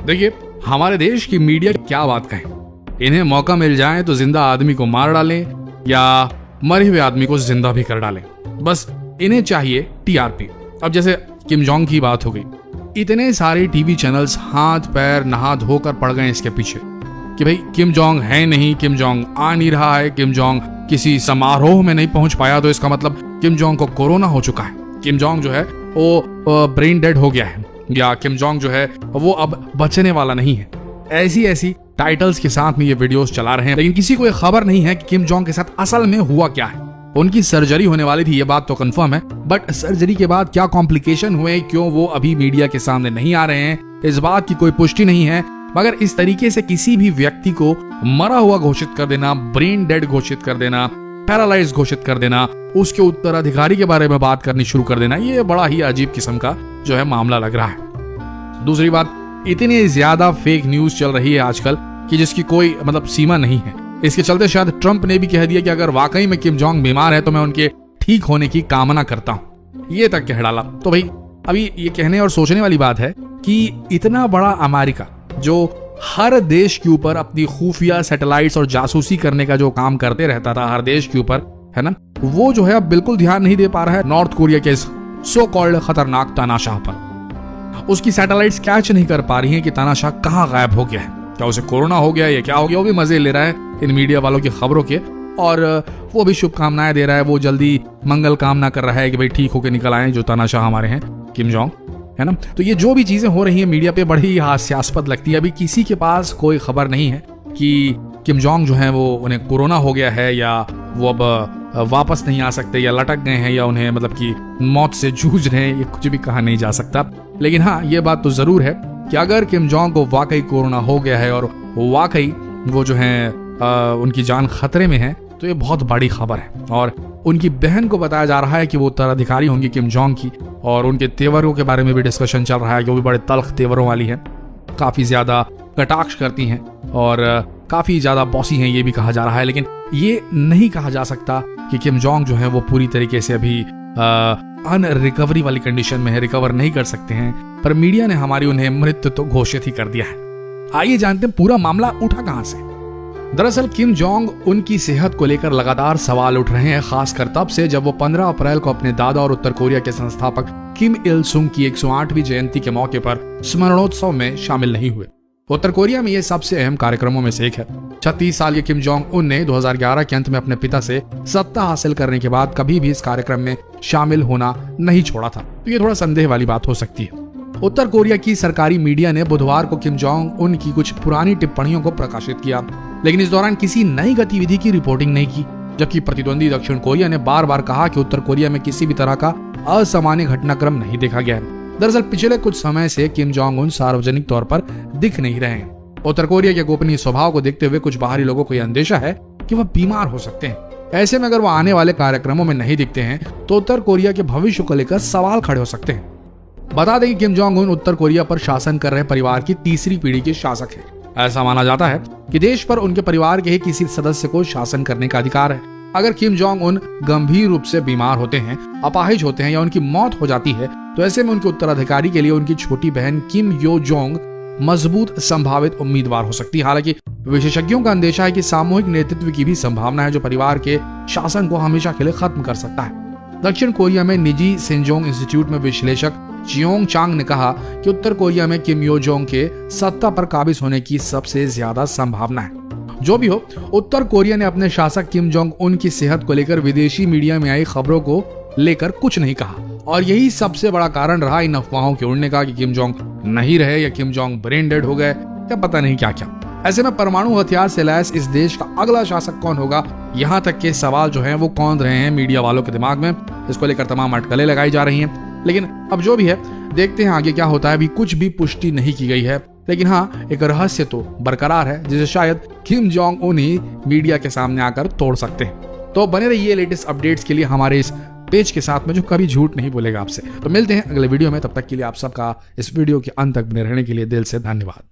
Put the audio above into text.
देखिए, हमारे देश की मीडिया क्या बात कहें। इन्हें मौका मिल जाए तो जिंदा आदमी को मार डालें या मरे हुए आदमी को जिंदा भी कर डालें। बस इन्हें चाहिए टीआरपी। अब जैसे किम जोंग की बात हो गई, इतने सारे टीवी चैनल्स हाथ पैर नहा धोकर पड़ गए इसके पीछे कि भाई किम जोंग है नहीं, किम जोंग आ नहीं रहा है, किम जोंग किसी समारोह में नहीं पहुंच पाया तो इसका मतलब किम जोंग को कोरोना हो चुका है, किम जोंग जो है वो ब्रेन डेड हो गया है, या किम जोंग जो है वो अब बचने वाला नहीं है। ऐसी टाइटल्स के साथ में ये वीडियोस चला रहे हैं, लेकिन किसी को ये खबर नहीं है कि किम जोंग के साथ असल में हुआ क्या है। उनकी सर्जरी होने वाली थी, ये बात तो कंफर्म है, बट सर्जरी के बाद क्या कॉम्प्लिकेशन हुए, क्यों वो अभी मीडिया के सामने नहीं आ रहे हैं, इस बात की कोई पुष्टि नहीं है। मगर इस तरीके से किसी भी व्यक्ति को मरा हुआ घोषित कर देना, ब्रेन डेड घोषित कर देना, पैरालाइज घोषित कर देना, उसके उत्तराधिकारी के बारे में बात करनी शुरू कर देना, ये बड़ा ही अजीब किस्म का जो है मामला लग रहा है। दूसरी बात, इतनी ज्यादा फेक न्यूज चल रही है आजकल कि जिसकी कोई मतलब सीमा नहीं है। इसके चलते शायद ट्रंप ने भी कह दिया कि अगर वाकई में किम जोंग बीमार है तो मैं उनके ठीक होने की कामना करता हूं, ये तक कह डाला। तो भाई अभी ये कहने और सोचने वाली बात है कि इतना बड़ा अमेरिका जो हर देश के ऊपर अपनी खुफिया सैटेलाइट्स और जासूसी करने का जो काम करते रहता था हर देश के ऊपर, है ना, वो जो है अब बिल्कुल ध्यान नहीं दे पा रहा है नॉर्थ कोरिया के इस सो कॉल्ड खतरनाक तानाशाह पर। उसकी सैटेलाइट्स कैच नहीं कर पा रही हैं कि तानाशाह कहाँ गायब हो गया है, क्या उसे कोरोना हो गया है, क्या हो गया। वो भी मजे ले रहा है इन मीडिया वालों की खबरों के, और वो भी शुभकामनाएं दे रहा है, वो जल्दी मंगल कामना कर रहा है कि भाई ठीक होके निकल आए जो तानाशाह हमारे हैं किम जोंग, है ना। तो ये जो भी चीजें हो रही है मीडिया पे बड़ी हास्यास्पद लगती है। अभी किसी के पास कोई खबर नहीं है कि किम जोंग जो है वो उन्हें कोरोना हो गया है, या वो अब वापस नहीं आ सकते, या लटक गए हैं, या उन्हें मतलब कि मौत से जूझ रहे हैं, ये कुछ भी कहा नहीं जा सकता। लेकिन हाँ, ये बात तो जरूर है कि अगर किम जोंग को वाकई कोरोना हो गया है और वाकई वो जो है उनकी जान खतरे में है, तो ये बहुत बड़ी खबर है। और उनकी बहन को बताया जा रहा है कि वो उत्तराधिकारी होंगी किम जोंग की, और उनके तेवरों के बारे में भी डिस्कशन चल रहा है कि वो भी बड़े तल्ख तेवरों वाली है, काफी ज्यादा कटाक्ष करती हैं और काफी ज्यादा बॉसी हैं, ये भी कहा जा रहा है। लेकिन ये नहीं कहा जा सकता कि किम जोंग जो है वो पूरी तरीके से अभी अनरिकवरी वाली कंडीशन में है, रिकवर नहीं कर सकते हैं, पर मीडिया ने हमारी उन्हें मृत्यु तो घोषित ही कर दिया है। आइए जानते हैं पूरा मामला उठा कहां से। दरअसल किम जोंग उनकी सेहत को लेकर लगातार सवाल उठ रहे हैं, खासकर तब से जब वो 15 अप्रैल को अपने दादा और उत्तर कोरिया के संस्थापक किम इल सुंग की 108वीं जयंती के मौके पर स्मरणोत्सव में शामिल नहीं हुए। उत्तर कोरिया में ये सबसे अहम कार्यक्रमों में से एक है। 36 साल के किम जोंग उन ने 2011 के अंत में अपने पिता से सत्ता हासिल करने के बाद कभी भी इस कार्यक्रम में शामिल होना नहीं छोड़ा था, तो ये थोड़ा संदेह वाली बात हो सकती है। उत्तर कोरिया की सरकारी मीडिया ने बुधवार को किम जोंग उन की कुछ पुरानी टिप्पणियों को प्रकाशित किया, लेकिन इस दौरान किसी नई गतिविधि की रिपोर्टिंग नहीं की। जबकि प्रतिद्वंदी दक्षिण कोरिया ने बार बार कहा कि उत्तर कोरिया में किसी भी तरह का असामान्य घटनाक्रम नहीं देखा गया है। दरअसल पिछले कुछ समय से किम जोंग उन सार्वजनिक तौर पर दिख नहीं रहे हैं। उत्तर कोरिया के गोपनीय स्वभाव को देखते हुए कुछ बाहरी लोगों को यह अंदेशा है कि वह बीमार हो सकते हैं। ऐसे में अगर वह आने वाले कार्यक्रमों में नहीं दिखते हैं तो उत्तर कोरिया के भविष्य को लेकर सवाल खड़े हो सकते हैं। बता दें कि किम जोंग उन उत्तर कोरिया पर शासन कर रहे परिवार की तीसरी पीढ़ी के शासक है। ऐसा माना जाता है कि देश पर उनके परिवार के ही किसी सदस्य को शासन करने का अधिकार है। अगर किम जोंग उन गंभीर रूप से बीमार होते हैं, अपाहिज होते हैं या उनकी मौत हो जाती है, तो ऐसे में उनके उत्तराधिकारी के लिए उनकी छोटी बहन किम यो जोंग मजबूत संभावित उम्मीदवार हो सकती है। हालांकि विशेषज्ञों का अंदेशा है कि सामूहिक नेतृत्व की भी संभावना है जो परिवार के शासन को हमेशा के लिए खत्म कर सकता है। दक्षिण कोरिया में निजी सिंजोंग इंस्टीट्यूट में विश्लेषक जियोंग चांग ने कहा कि उत्तर कोरिया में किम यो जोंग के सत्ता पर काबिज होने की सबसे ज्यादा संभावना है। जो भी हो, उत्तर कोरिया ने अपने शासक किम जोंग उन की सेहत को लेकर विदेशी मीडिया में आई खबरों को लेकर कुछ नहीं कहा, और यही सबसे बड़ा कारण रहा इन अफवाहों के उड़ने का कि किम जोंग नहीं रहे या किम जोंग ब्रेन डेड हो गए या पता नहीं क्या क्या। ऐसे में परमाणु हथियार से लैस इस देश का अगला शासक कौन होगा, यहाँ तक के सवाल जो हैं वो कौंध रहे हैं मीडिया वालों के दिमाग में। इसको लेकर तमाम अटकलें लगाई जा रही हैं, लेकिन अब जो भी है देखते हैं आगे क्या होता है। अभी कुछ भी पुष्टि नहीं की गई है, लेकिन हाँ, एक रहस्य तो बरकरार है जिसे शायद किम जोंग उन ही मीडिया के सामने आकर तोड़ सकते हैं। तो बने रहिए लेटेस्ट अपडेट्स के लिए हमारे इस पेज के साथ में जो कभी झूठ नहीं बोलेगा आपसे। तो मिलते हैं अगले वीडियो में, तब तक के लिए आप सबका इस वीडियो के अंत तक बने रहने के लिए दिल से धन्यवाद।